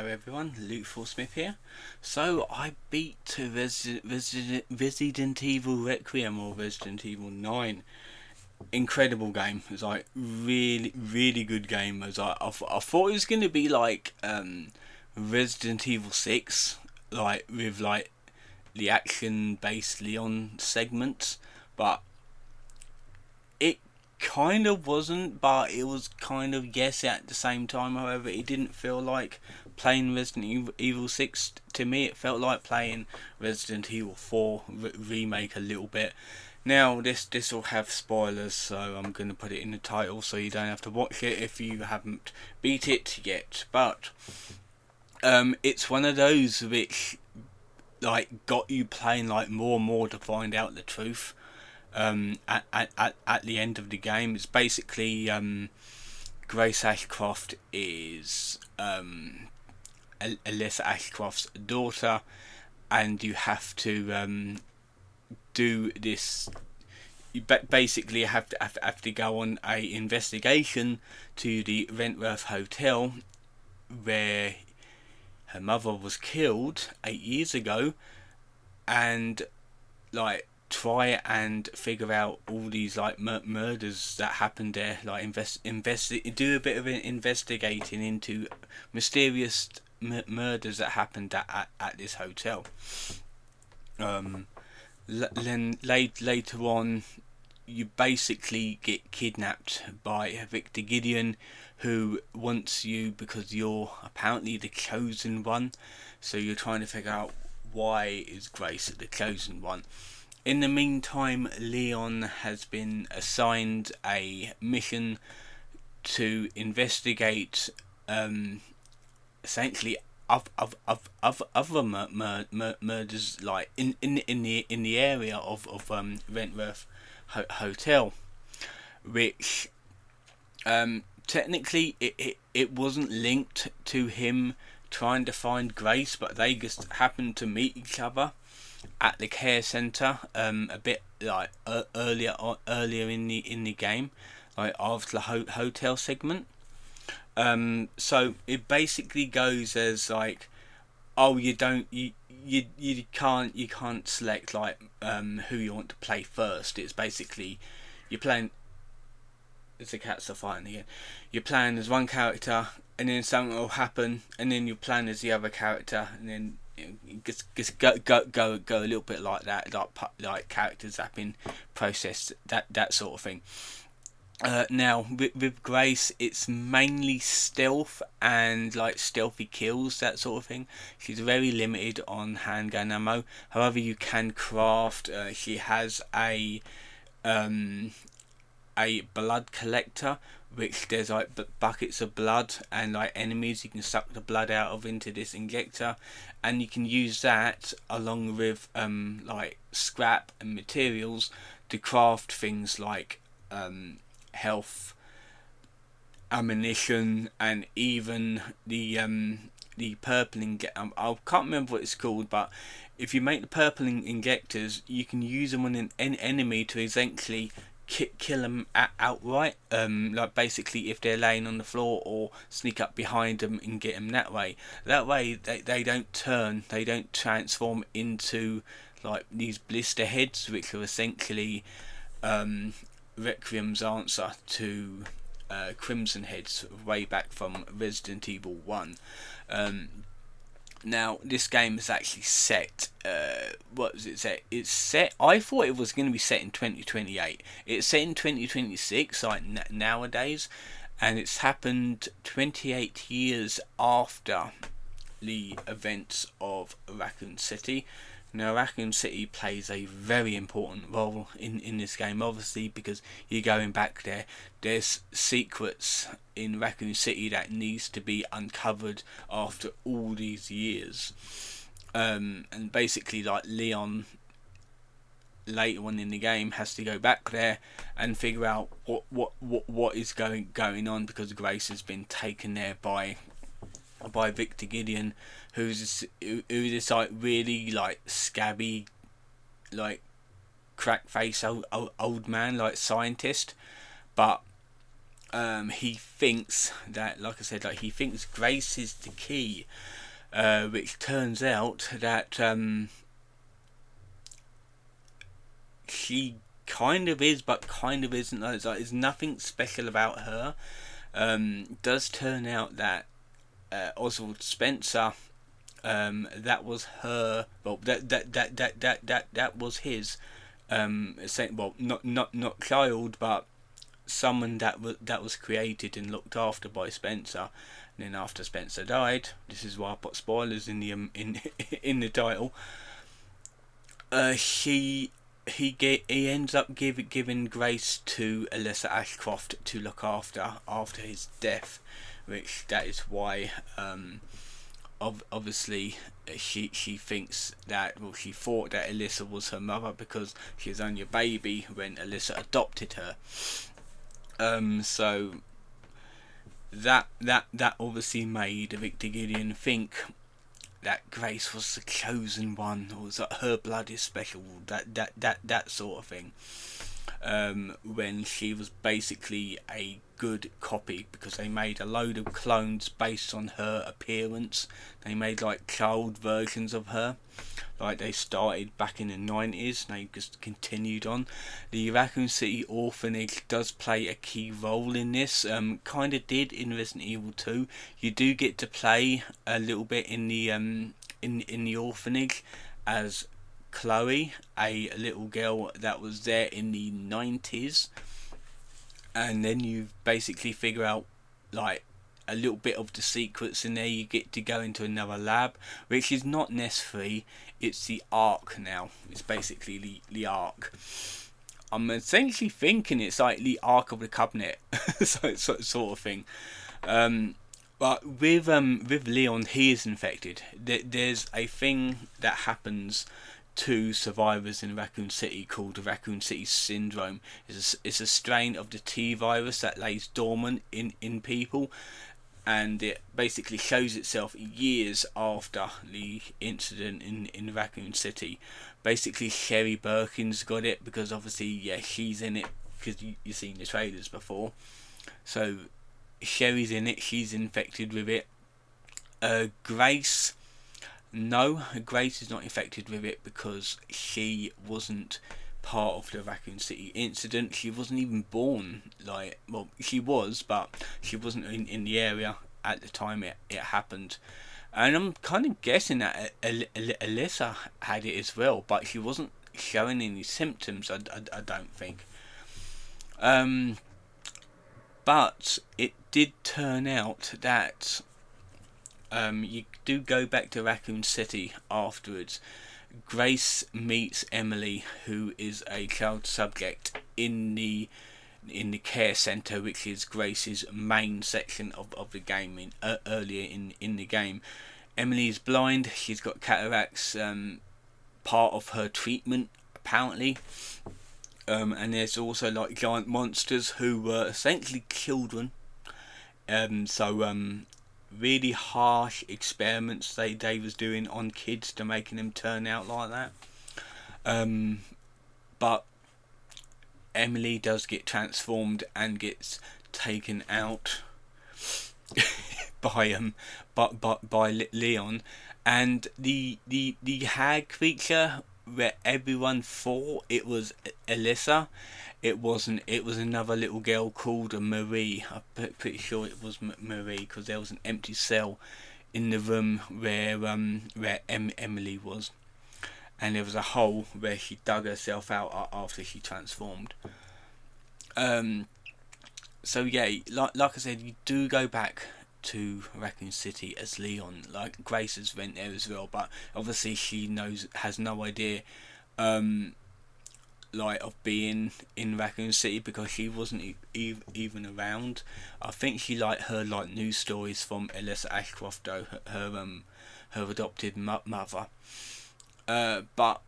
Hello everyone, Luke Smith here. So I beat Resident Evil Requiem or Resident Evil 9. Incredible game. It was like really good game. It was like, I thought it was going to be like Resident Evil 6, like with like the action based Leon segments, but it kind of wasn't, but it was kind of yes at the same time. However, it didn't feel like playing Resident Evil 6 to me. It felt like playing Resident Evil 4 remake a little bit. Now this will have spoilers, so I'm going to put it in the title so you don't have to watch it if you haven't beat it yet. But it's one of those which like got you playing like more and more to find out the truth. At the end of the game, it's basically Grace Ashcroft is Alyssa Ashcroft's daughter, and you have to do this. You basically have to go on a investigation to the Wentworth Hotel where her mother was killed 8 years ago, and like try and figure out all these like murders that happened there, like do a bit of investigating into mysterious murders that happened at this hotel. Then later on you basically get kidnapped by Victor Gideon, who wants you because you're apparently the chosen one. So you're trying to figure out why is Grace the chosen one. In the meantime, Leon has been assigned a mission to investigate essentially other murders, like in the area of Wentworth Hotel, which technically it wasn't linked to him trying to find Grace, but they just happened to meet each other at the care center a bit like earlier in the game, like after the hotel segment. So it basically goes as like, oh, you can't select like who you want to play first. It's basically you're playing. It's the cats are fighting again. You're playing as one character, and then something will happen, and then you're playing as the other character, and then just go a little bit like that, like characters that have been processed, that sort of thing. Now with Grace, it's mainly stealth and like stealthy kills, that sort of thing. She's very limited on handgun ammo. However, you can craft. She has a blood collector, which there's like buckets of blood, and like enemies you can suck the blood out of into this injector, and you can use that along with like scrap and materials to craft things like health, ammunition, and even the purple I can't remember what it's called, but if you make the purple injectors, you can use them on an enemy to essentially kill them outright, like basically if they're laying on the floor, or sneak up behind them and get them that way. They don't transform into like these blister heads, which are essentially Requiem's answer to Crimson Heads way back from Resident Evil 1. Now this game is actually set. What was it set? It's set. I thought it was going to be set in 2028. It's set in 2026, like nowadays, and it's happened 28 years after the events of Raccoon City. Now, Raccoon City plays a very important role in this game, obviously, because you're going back there. There's secrets in Raccoon City that needs to be uncovered after all these years. And basically, like Leon, later on in the game, has to go back there and figure out what is going on, because Grace has been taken there by Victor Gideon, who's this like really like scabby, like crack face old man, like scientist. But he thinks that, like I said, like he thinks Grace is the key, which turns out that she kind of is, but kind of isn't. Like, there's nothing special about her. Does turn out that Oswald Spencer, that was her. Well, that was his. Well, not child, but someone that was created and looked after by Spencer. And then after Spencer died, this is why I put spoilers in the in the title. He ends up giving Grace to Alyssa Ashcroft to look after his death, which that is why obviously she thinks that, well, she thought that Alyssa was her mother because she was only a baby when Alyssa adopted her. So that obviously made Victor Gideon think that Grace was the chosen one, or that her blood is special, that sort of thing. When she was basically a good copy, because they made a load of clones based on her appearance. They made like child versions of her, like they started back in the 90s and they just continued on. The Raccoon City Orphanage does play a key role in this, kind of did in Resident Evil 2. You do get to play a little bit in the orphanage as Chloe, a little girl that was there in the 90s, and then you basically figure out like a little bit of the secrets in there. You get to go into another lab, which is not necessary. It's the Ark now. It's basically the Ark. I'm essentially thinking it's like the Ark of the Covenant, sort of thing. But with Leon, he is infected. There's a thing that happens to survivors in Raccoon City called the Raccoon City Syndrome. It's a strain of the T virus that lays dormant in people, and it basically shows itself years after the incident in Raccoon City. Basically, Sherry Birkin's got it because obviously, yeah, she's in it because you've seen the trailers before. So Sherry's in it, she's infected with it. Grace, no, Grace is not infected with it because she wasn't part of the Raccoon City incident. She wasn't even born. Like, well, she was, but she wasn't in the area at the time it happened. And I'm kind of guessing that Alyssa had it as well, but she wasn't showing any symptoms, I don't think. But it did turn out that you do go back to Raccoon City afterwards. Grace meets Emily, who is a child subject in the care centre, which is Grace's main section of the game. Earlier in the game, Emily is blind. She's got cataracts. Part of her treatment, apparently. And there's also like giant monsters who were essentially children. Really harsh experiments they was doing on kids to making them turn out like that. But Emily does get transformed and gets taken out by Leon, and the hag creature where everyone thought it was Alyssa, it wasn't. It was another little girl called Marie. I'm pretty sure it was Marie because there was an empty cell in the room where Emily was, and there was a hole where she dug herself out after she transformed. So yeah, like I said, you do go back to Raccoon City as Leon. Like Grace has went there as well, but obviously she has no idea like of being in Raccoon City because she wasn't even around. I think she heard like news stories from Alyssa Ashcroft, though, her adopted mother. But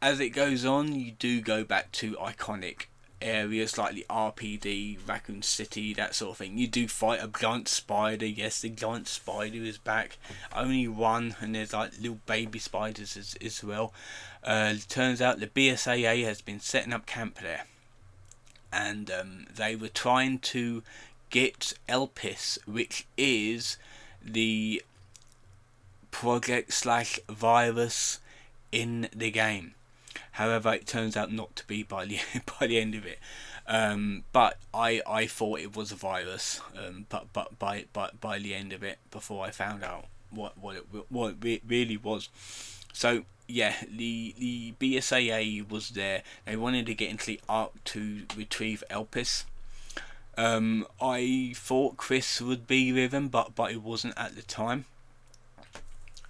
as it goes on, you do go back to iconic areas like the RPD, Raccoon City, that sort of thing. You do fight a giant spider. Yes, the giant spider is back. Only one, and there's like little baby spiders as well. Turns out the BSAA has been setting up camp there. and they were trying to get Elpis, which is the project slash virus in the game. However, it turns out not to be by the by the end of it. But I thought it was a virus. But by the end of it, before I found out what it really was. So yeah, the BSAA was there. They wanted to get into the Ark to retrieve Elpis. I thought Chris would be with him, but it wasn't at the time.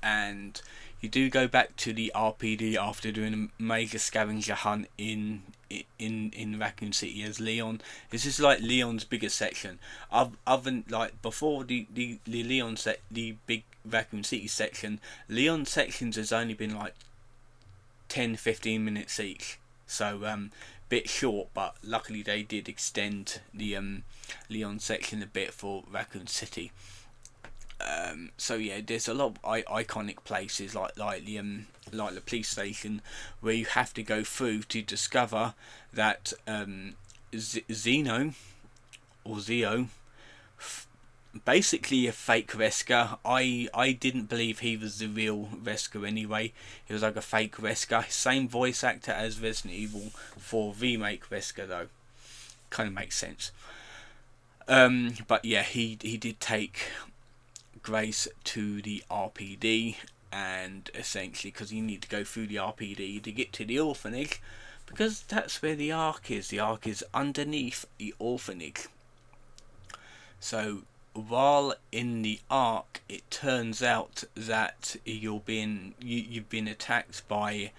And you do go back to the RPD after doing a major scavenger hunt in Raccoon City as Leon. This is like Leon's biggest section. Other than like before the Leon the big Raccoon City section, Leon sections has only been like 10-15 minutes each. So bit short, but luckily they did extend the Leon section a bit for Raccoon City. So yeah, there's a lot of iconic places like the police station where you have to go through to discover that Zeno or Zio, basically a fake Wesker. I didn't believe he was the real Wesker anyway. He was like a fake Wesker. Same voice actor as Resident Evil 4 remake Wesker though. Kind of makes sense. But yeah, he did take Grace to the RPD, and essentially because you need to go through the RPD to get to the orphanage, because that's where the Ark is. The Ark is underneath the orphanage. So while in the Ark, it turns out that you've been attacked by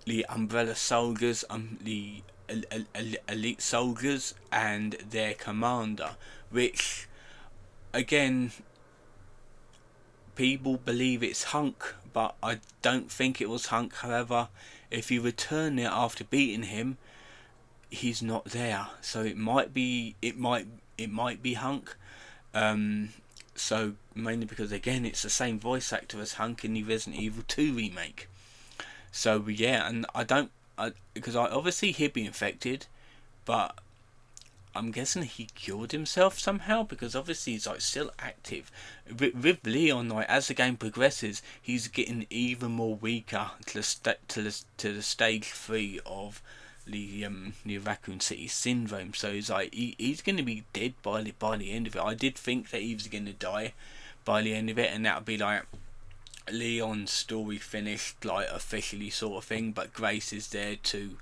the Umbrella soldiers, the elite soldiers, and their commander, which again, people believe it's Hunk, but I don't think it was Hunk. However, if you return it after beating him, he's not there. So it might be Hunk. So mainly because again, it's the same voice actor as Hunk in the Resident Evil 2 remake. So yeah, and because obviously he'd be infected, but I'm guessing he cured himself somehow, because obviously he's like still active. With Leon, like as the game progresses, he's getting even more weaker to the stage 3 of the Raccoon City syndrome. So he's like he's going to be dead by the end of it. I did think that he was going to die by the end of it, and that would be like Leon's story finished, like officially sort of thing. But Grace is there to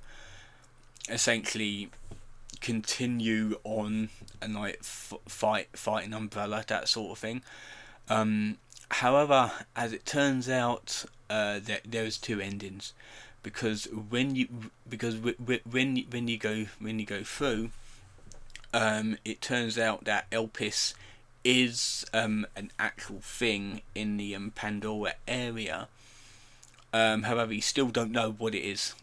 essentially continue on and like fighting Umbrella, that sort of thing. However, as it turns out, there's two endings, because when you go through, it turns out that Elpis is an actual thing in the Pandora area. However, you still don't know what it is.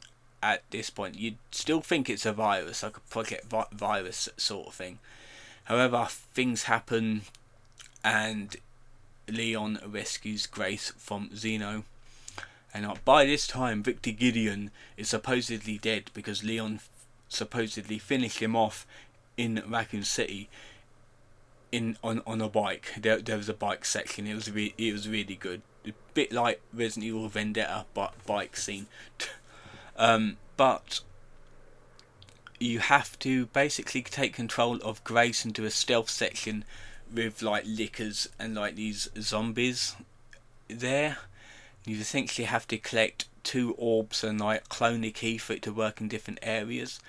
At this point, you'd still think it's a virus, like a project virus sort of thing. However, things happen, and Leon rescues Grace from Zeno. And by this time, Victor Gideon is supposedly dead, because Leon supposedly finished him off in Raccoon City on a bike. There was a bike section. It was really good. A bit like Resident Evil Vendetta, but bike scene. But you have to basically take control of Grace and do a stealth section with like lickers and like these zombies there. You essentially have to collect 2 orbs and like clone the key for it to work in different areas.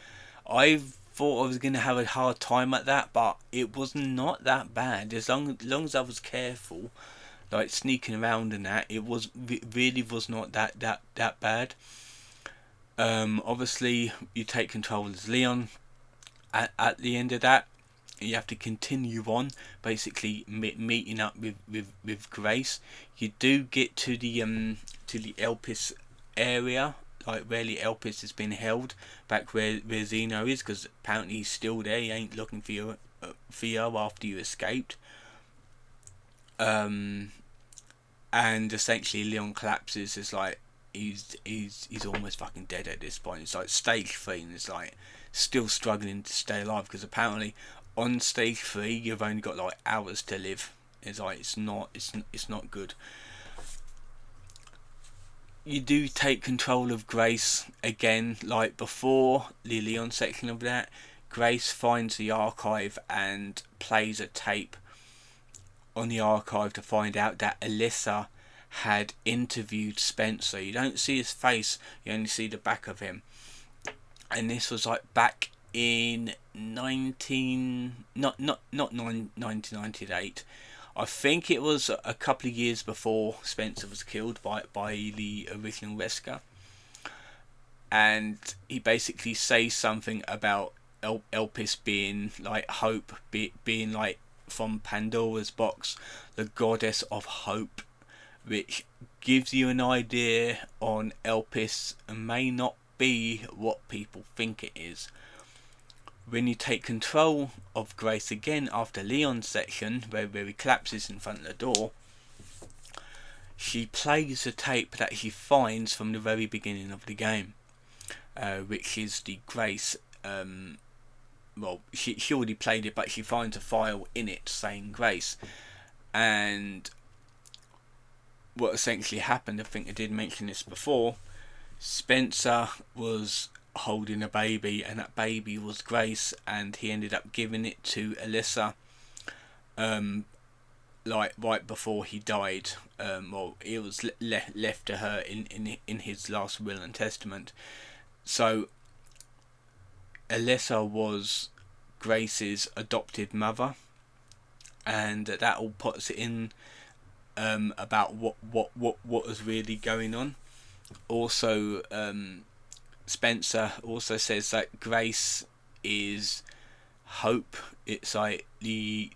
I thought I was going to have a hard time at that, but it was not that bad. As long as I was careful, like sneaking around and that, it really was not that bad. Obviously you take control as Leon. At the end of that, you have to continue on, basically meeting up with Grace. You do get to the Elpis area, like where the Elpis has been held, back where Zeno is, because apparently he's still there. He ain't looking for you after you escaped. And essentially Leon collapses as like he's almost fucking dead at this point. It's like stage 3, and it's like still struggling to stay alive, because apparently on stage 3 you've only got like hours to live. It's like it's not good. You do take control of Grace again, like before the Leon section of that. Grace finds the archive and plays a tape on the archive to find out that Alyssa had interviewed Spencer. You don't see his face, you only see the back of him. And this was like back in 1998. I think it was a couple of years before Spencer was killed by the original Wesker. And he basically says something about Elpis being like hope, being like from Pandora's box, the goddess of hope, which gives you an idea on Elpis may not be what people think it is. When you take control of Grace again after Leon's section, where he collapses in front of the door, she plays a tape that she finds from the very beginning of the game, which is the Grace. Well, she already played it, but she finds a file in it saying Grace. And what essentially happened, I think I did mention this before, Spencer was holding a baby, and that baby was Grace, and he ended up giving it to Alyssa like right before he died. Well, it was left to her in his last will and testament. So Alyssa was Grace's adopted mother, and that all puts it in about what was really going on. Also, Spencer also says that Grace is hope. It's like the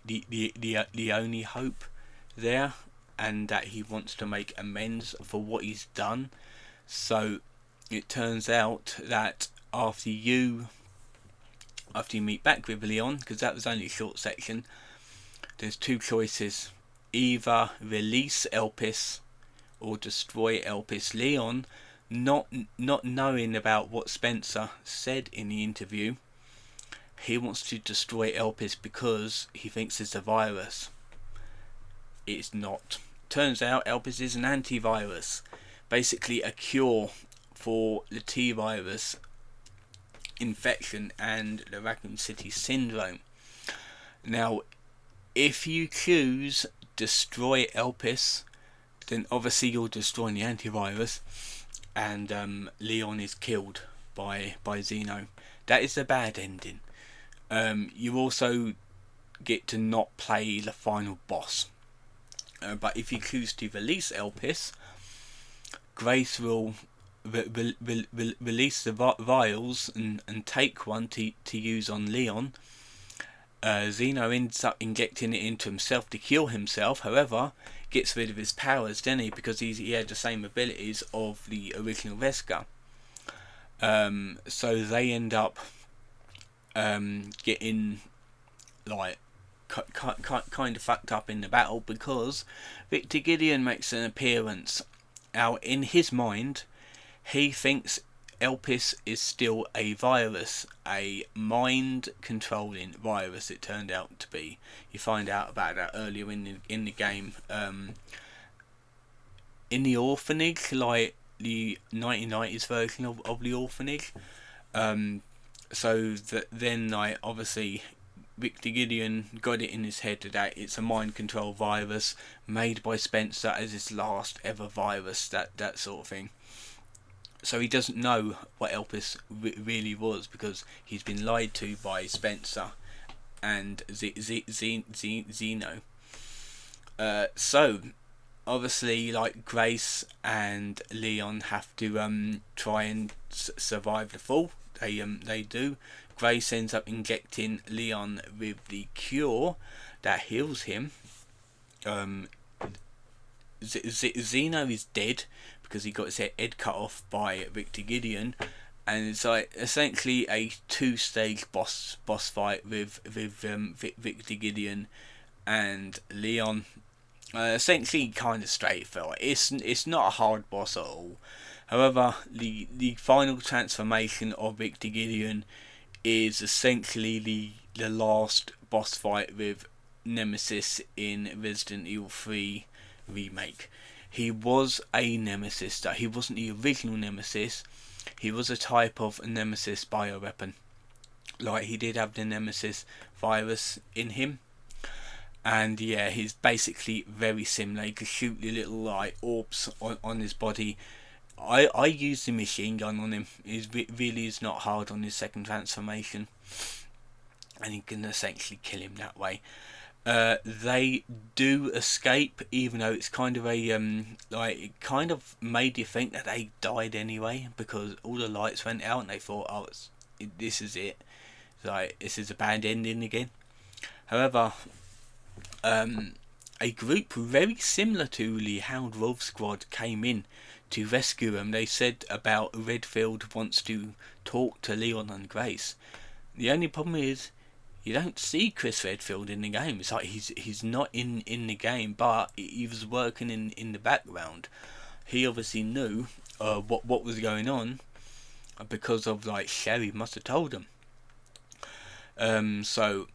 only hope there, and that he wants to make amends for what he's done. So it turns out that after you meet back with Leon, because that was only a short section, there's two choices: either release Elpis or destroy Elpis. Leon, not knowing about what Spencer said in the interview, he wants to destroy Elpis because he thinks it's a virus. It's not. Turns out Elpis is an antivirus, basically a cure for the T-virus infection and the Raccoon City syndrome. Now, if you choose destroy Elpis, then obviously you're destroying the antivirus, and Leon is killed by Zeno. That is a bad ending. You also get to not play the final boss. But if you choose to release Elpis, Grace will release the vials and take one to use on Leon. Zeno ends up injecting it into himself to kill himself. However, gets rid of his powers, didn't he? Because he had the same abilities of the original Wesker. So they end up getting like kind of fucked up in the battle, because Victor Gideon makes an appearance. Now, in his mind, he thinks Elpis is still a virus, a mind-controlling virus. It turned out to be. You find out about that earlier in the game. In the orphanage, like the 1990s version of the orphanage. So that then, like, obviously, Victor Gideon got it in his head that it's a mind control virus made by Spencer as his last ever virus, that sort of thing. So he doesn't know what Elpis really was, because he's been lied to by Spencer and Zeno. So obviously, like, Grace and Leon have to try and survive the fall. They do. Grace ends up injecting Leon with the cure that heals him. Zeno is dead because he got his head cut off by Victor Gideon, and it's like essentially a two-stage boss fight with Victor Gideon and Leon. Essentially kind of straightforward. It's not a hard boss at all. However, the final transformation of Victor Gideon is essentially the last boss fight with Nemesis in Resident Evil 3 remake. He was a Nemesis, that he wasn't the original Nemesis. He was a type of Nemesis bioweapon. Like, he did have the Nemesis virus in him. And yeah, he's basically very similar. He could shoot the little like orbs on his body. I used the machine gun on him. It really is not hard on his second transformation, and you can essentially kill him that way. They do escape, even though it's kind of a like, it kind of made you think that they died anyway, because all the lights went out and they thought, oh, this is it. Like, this is a bad ending again. However, a group very similar to the Hound Wolf Squad came in to rescue them. They said about Redfield wants to talk to Leon and Grace. The only problem is you don't see Chris Redfield in the game. It's like he's not in the game, but he was working in the background. He obviously knew what was going on, because of, like, Sherry must have told him. So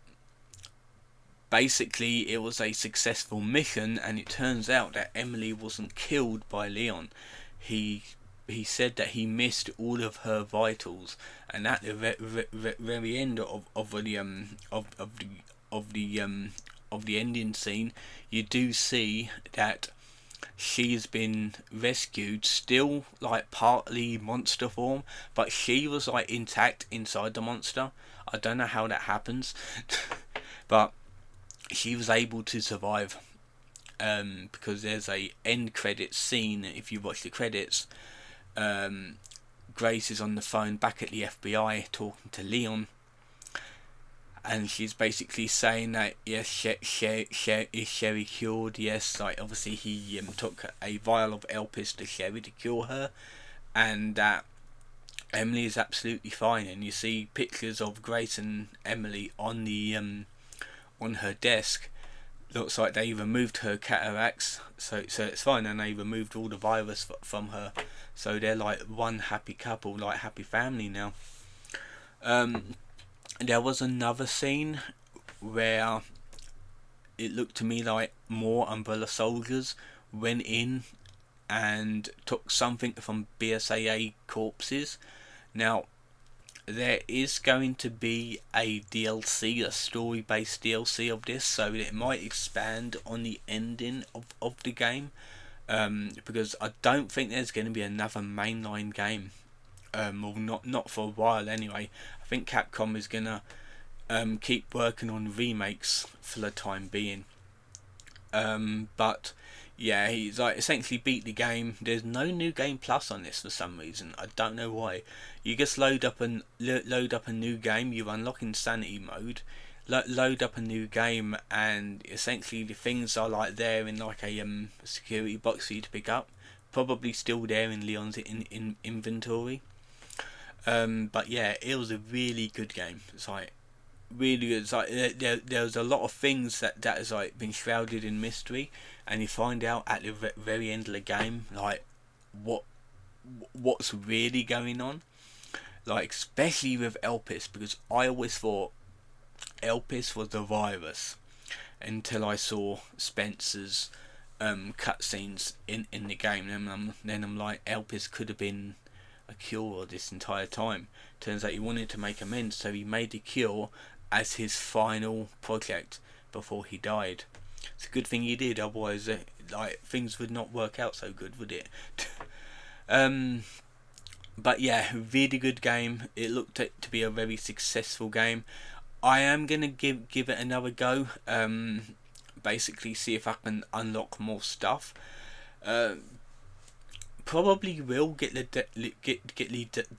basically it was a successful mission, and it turns out that Emily wasn't killed by Leon. He said that he missed all of her vitals, and at the very end of the ending scene, you do see that she's been rescued, still like partly monster form, but she was like intact inside the monster. I don't know how that happens, but she was able to survive. Because there's a end credits scene. If you watch the credits, Grace is on the phone back at the FBI talking to Leon, and she's basically saying that yes, is Sherry cured? Yes, like, obviously he took a vial of Elpis to Sherry to cure her, and that Emily is absolutely fine. And you see pictures of Grace and Emily on the on her desk. Looks like they removed her cataracts, so it's fine, and they removed all the virus from her, so they're like one happy couple, like happy family now. There was another scene where it looked to me like more Umbrella soldiers went in and took something from BSAA corpses. Now, there is going to be a DLC, a story-based DLC of this, so it might expand on the ending of the game, because I don't think there's going to be another mainline game, or not for a while anyway. I think Capcom is going to keep working on remakes for the time being. But yeah, he's like essentially beat the game. There's no new game plus on this for some reason. I don't know why. You just load up a new game. You unlock insanity mode, load up a new game, and essentially the things are like there in like a security box for you to pick up. Probably still there in Leon's in inventory. But yeah, it was a really good game. It's like really good. It's like there's a lot of things that has like been shrouded in mystery, and you find out at the very end of the game like what's really going on. Like, especially with Elpis, because I always thought Elpis was the virus until I saw Spencer's cutscenes in the game. Then I'm like, Elpis could have been a cure this entire time. Turns out he wanted to make amends, so he made the cure as his final project before he died. It's a good thing he did, otherwise like things would not work out so good, would it? But yeah, really good game. It looked to be a very successful game. I am gonna give it another go. Basically, see if I can unlock more stuff. Probably will get the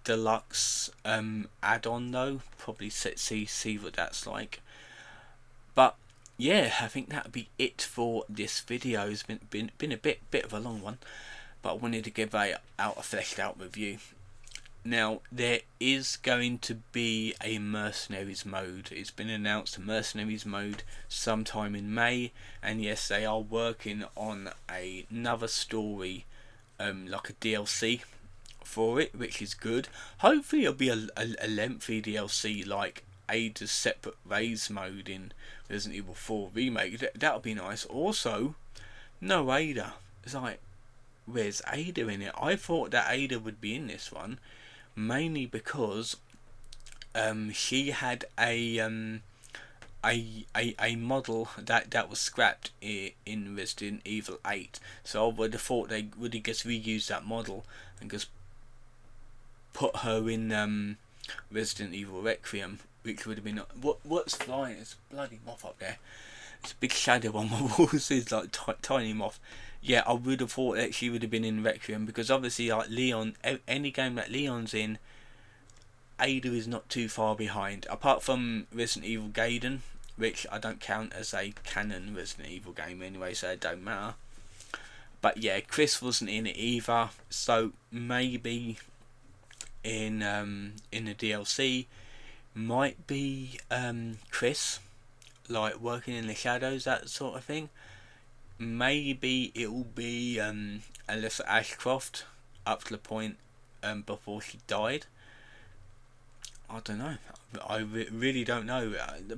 deluxe add-on though. Probably see what that's like. But yeah, I think that'll be it for this video. It's been a bit of a long one, but I wanted to give a fleshed out review. Now, there is going to be a Mercenaries mode. It's been announced, a Mercenaries mode sometime in May, and yes, they are working on another story, like a DLC, for it, which is good. Hopefully it'll be a lengthy DLC like Ada's separate raids mode in Resident Evil 4 Remake. That'll be nice. Also, no Ada. It's like, where's Ada in it? I thought that Ada would be in this one, mainly because she had a model that was scrapped in Resident Evil 8. So I would have thought they would have just reused that model and just put her in Resident Evil Requiem, which would have been what's flying? It's a bloody moth up there. It's a big shadow on my walls. It's like tiny moth. Yeah, I would have thought that she would have been in Requiem, because obviously, like Leon, any game that Leon's in, Ada is not too far behind. Apart from Resident Evil Gaiden, which I don't count as a canon Resident Evil game anyway, so it don't matter. But yeah, Chris wasn't in it either, so maybe in the DLC might be Chris, like working in the shadows, that sort of thing. Maybe it will be Alyssa Ashcroft up to the point before she died. I don't know. I really don't know.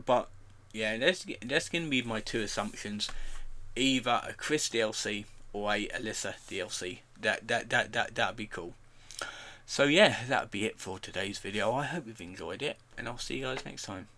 But yeah, that's going to be my two assumptions: either a Chris DLC or a Alyssa DLC. That'd be cool. So yeah, that'd be it for today's video. I hope you've enjoyed it, and I'll see you guys next time.